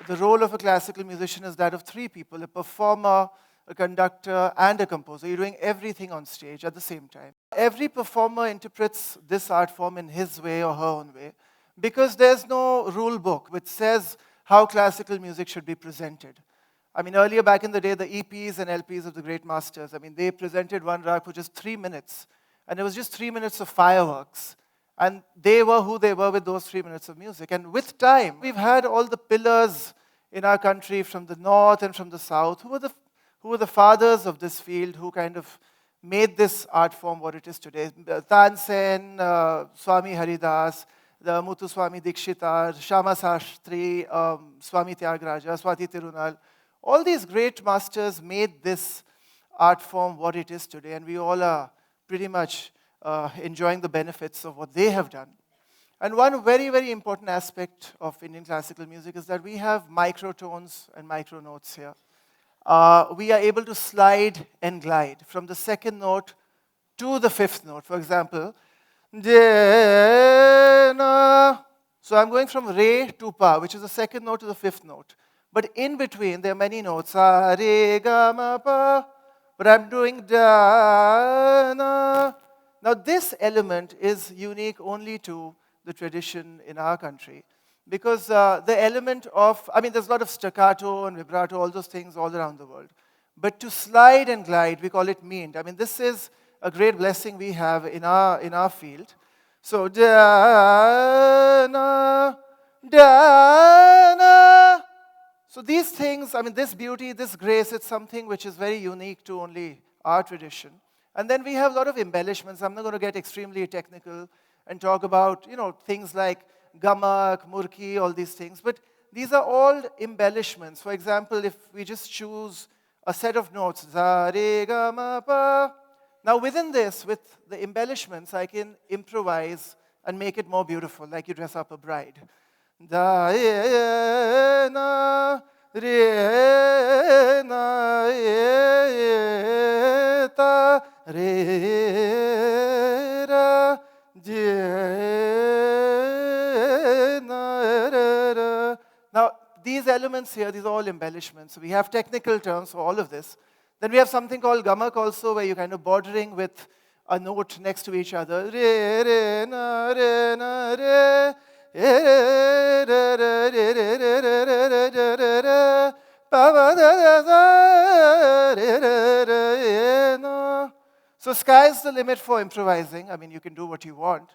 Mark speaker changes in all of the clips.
Speaker 1: the role of a classical musician is that of three people: a performer, a conductor, and a composer. You're doing everything on stage at the same time. Every performer interprets this art form in his way or her own way, because there's no rule book which says how classical music should be presented. I mean, earlier back in the day, the EPs and LPs of the great masters, I mean, they presented one rag for just 3 minutes, and it was just 3 minutes of fireworks. And they were who they were with those 3 minutes of music. And with time, we've had all the pillars in our country from the north and from the south, who were the fathers of this field, who kind of made this art form what it is today. Tansen, Swami Haridas, the Muthuswami Dikshitar, Shama Sastri, Swami Tyagaraja, Swati Tirunal. All these great masters made this art form what it is today, and we all are pretty much enjoying the benefits of what they have done. And one very, very important aspect of Indian classical music is that we have microtones and micronotes here. We are able to slide and glide from the second note to the fifth note. For example, so I'm going from re to pa, which is the second note to the fifth note. But in between, there are many notes. Sa, re, ga, ma, pa. But I'm doing da, na. Now, this element is unique only to the tradition in our country, because the element of, I mean, there's a lot of staccato and vibrato, all those things all around the world. But to slide and glide, we call it meant. I mean, this is a great blessing we have in our field. So, da, na, da, na. So these things, I mean, this beauty, this grace, it's something which is very unique to only our tradition. And then we have a lot of embellishments. I'm not going to get extremely technical and talk about, things like gamak, murki, all these things. But these are all embellishments. For example, if we just choose a set of notes, za, re, ga, ma, pa. Now within this, with the embellishments, I can improvise and make it more beautiful, like you dress up a bride. Da, e, na, re, na, e, ta, re, ra, de, na, re, ra. Now, these elements here, these are all embellishments. So we have technical terms for all of this. Then we have something called gamak also, where you're kind of bordering with a note next to each other. Re, re, na, re, na, re. So sky's the limit for improvising. I mean, you can do what you want.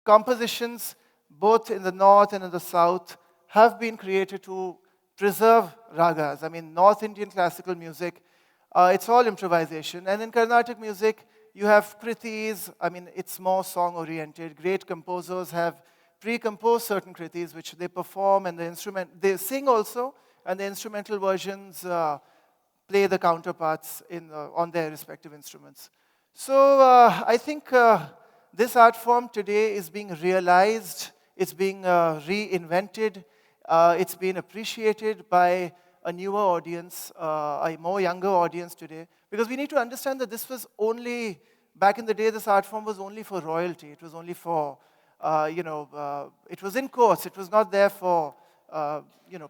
Speaker 1: Compositions, both in the north and in the south, have been created to preserve ragas. I mean, North Indian classical music, it's all improvisation. And in Carnatic music, you have kritis. I mean, it's more song-oriented. Great composers have pre-compose certain kritis which they perform, and they sing also, and the instrumental versions play the counterparts on their respective instruments. So I think this art form today is being realized, it's being reinvented, it's being appreciated by a newer audience, a more younger audience today, because we need to understand that this was only, back in the day, this art form was only for royalty, it was only for it was in courts. It was not there for,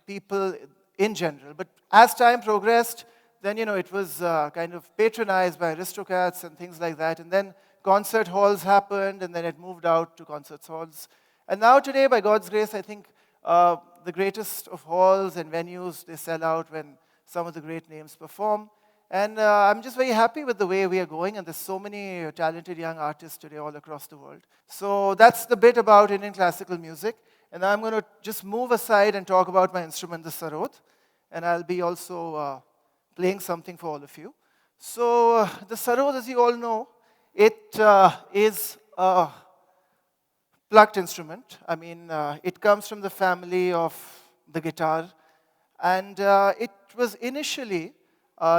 Speaker 1: people in general. But as time progressed, then, it was kind of patronized by aristocrats and things like that. And then concert halls happened, and then it moved out to concert halls. And now today, by God's grace, I think the greatest of halls and venues, they sell out when some of the great names perform. And I'm just very happy with the way we are going, and there's so many talented young artists today all across the world. So that's the bit about Indian classical music. And I'm going to just move aside and talk about my instrument, the Sarod. And I'll be also playing something for all of you. So the Sarod, as you all know, it is a plucked instrument. I mean, it comes from the family of the guitar. And it was initially,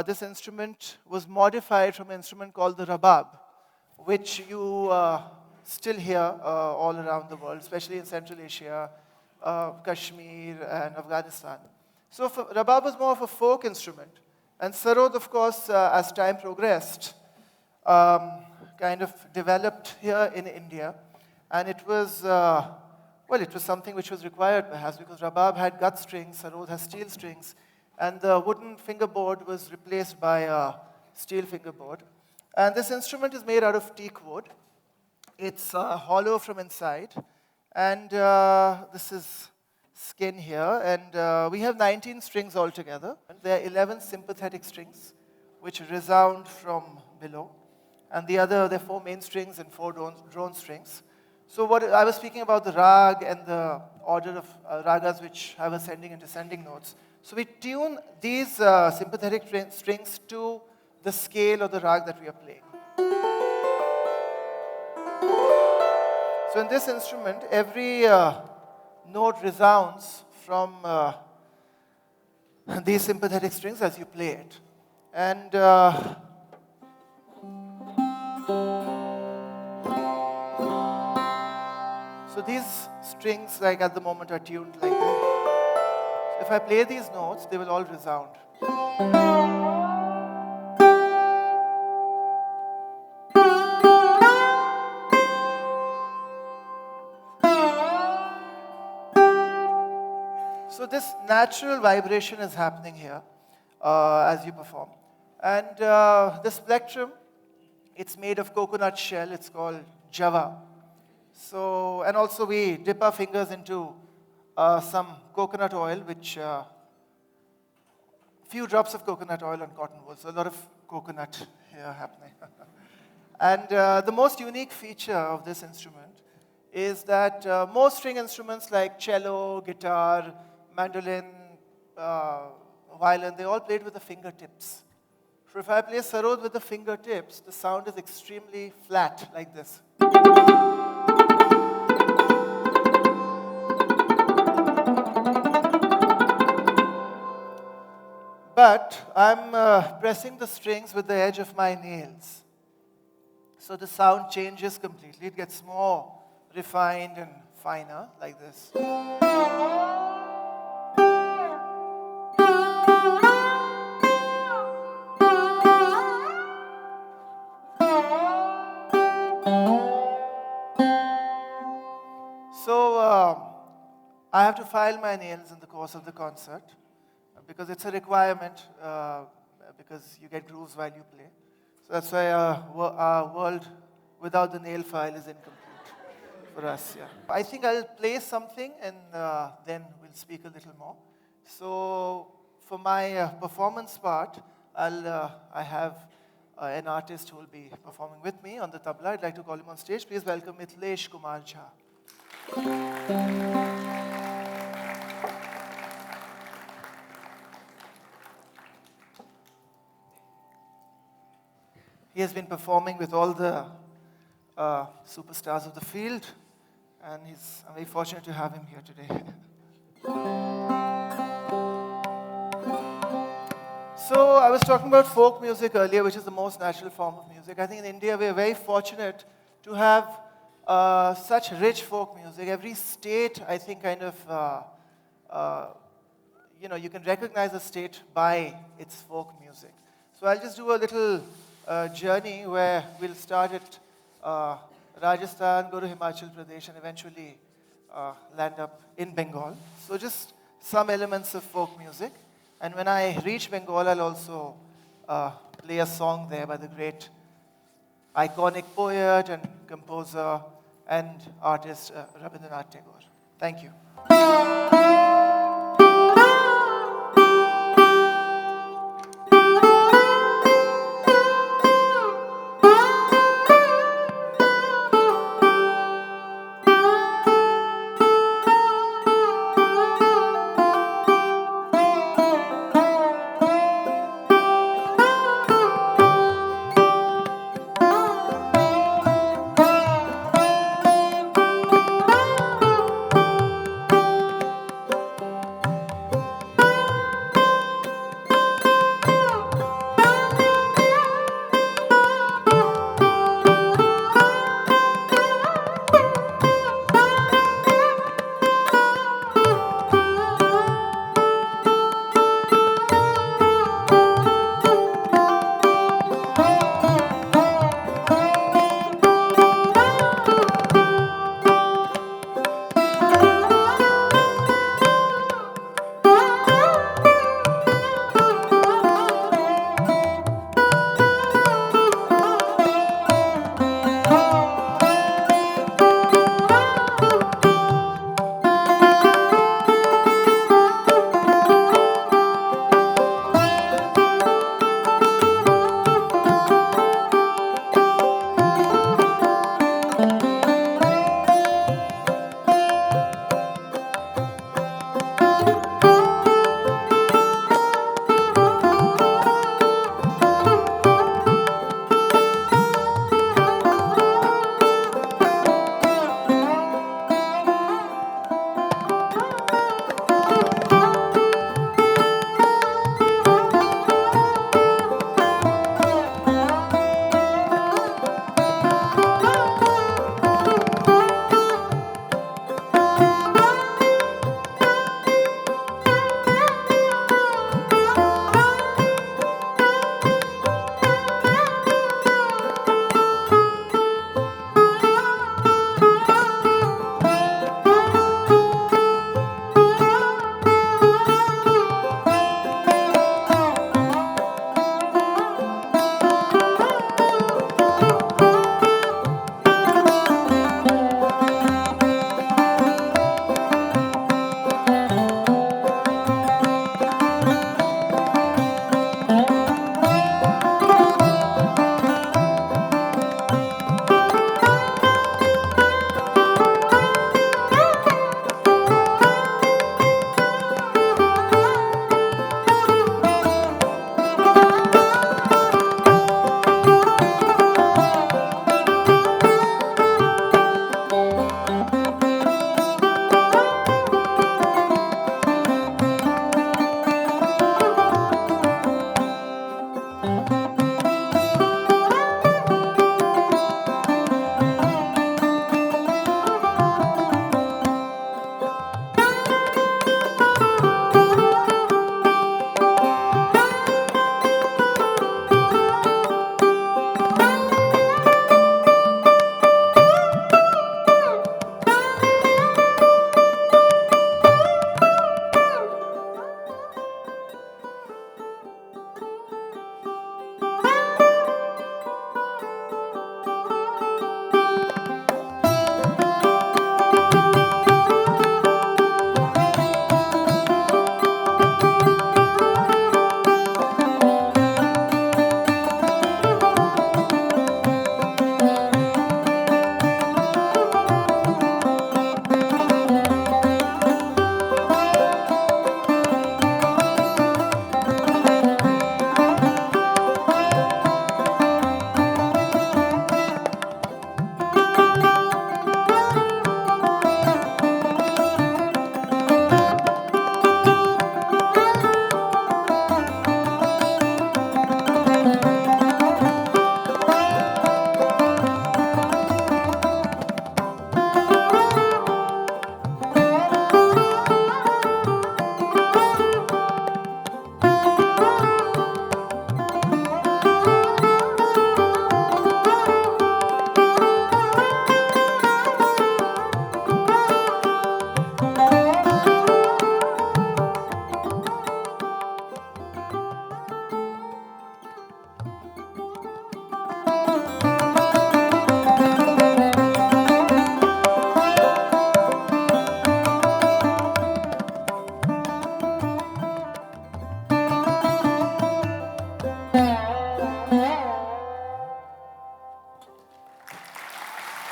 Speaker 1: this instrument was modified from an instrument called the rabab, which you still hear all around the world, especially in Central Asia, Kashmir, and Afghanistan. So rabab was more of a folk instrument. And Sarod, of course, as time progressed, kind of developed here in India. And it was well, it was something which was required perhaps because Rabab had gut strings, Sarod has steel strings, and the wooden fingerboard was replaced by a steel fingerboard. And this instrument is made out of teak wood. It's hollow from inside, and this is skin here, and we have 19 strings altogether. There are 11 sympathetic strings, which resound from below, and there are 4 main strings and 4 drone strings. So what I was speaking about the rag and the order of ragas which have ascending and descending notes. So we tune these sympathetic strings to the scale or the rag that we are playing. So in this instrument, every note resounds from these sympathetic strings as you play it. And so these strings, like at the moment, are tuned like this. So if I play these notes, they will all resound. So this natural vibration is happening here as you perform. And this plectrum, it's made of coconut shell. It's called Java. So, and also we dip our fingers into some coconut oil, which few drops of coconut oil on cotton wool. So a lot of coconut here happening. And the most unique feature of this instrument is that most string instruments like cello, guitar, mandolin, violin, they all played with the fingertips. So if I play Sarod with the fingertips, the sound is extremely flat, like this. But I'm pressing the strings with the edge of my nails. So the sound changes completely. It gets more refined and finer, like this. So I have to file my nails in the course of the concert because it's a requirement because you get grooves while you play. So that's why our world without the nail file is incomplete for us. Yeah. I think I'll play something and then we'll speak a little more. So for my performance part, I have an artist who will be performing with me on the tabla. I'd like to call him on stage. Please welcome Mithilesh Kumar Jha. He has been performing with all the superstars of the field, and I'm very fortunate to have him here today. So I was talking about folk music earlier, which is the most natural form of music. I think in India we are very fortunate to have such rich folk music. Every state, I think, kind of, you can recognize a state by its folk music. So I'll just do a little journey where we'll start at Rajasthan, go to Himachal Pradesh, and eventually land up in Bengal. So just some elements of folk music. And when I reach Bengal, I'll also play a song there by the great iconic poet and composer and artist Rabindranath Tagore. Thank you.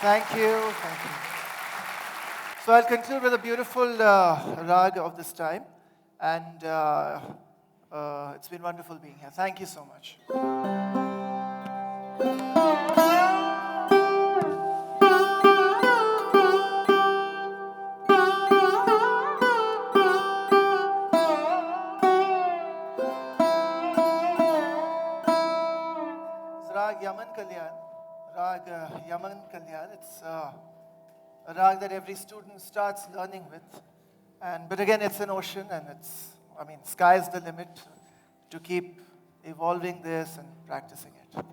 Speaker 1: Thank you. Thank you. So I'll conclude with a beautiful rag of this time. And it's been wonderful being here. Thank you so much. Rag Yaman Kalyan. Rag Yaman Kalyan. It's a rag that every student starts learning with. But again, it's an ocean, and sky's the limit to keep evolving this and practicing it.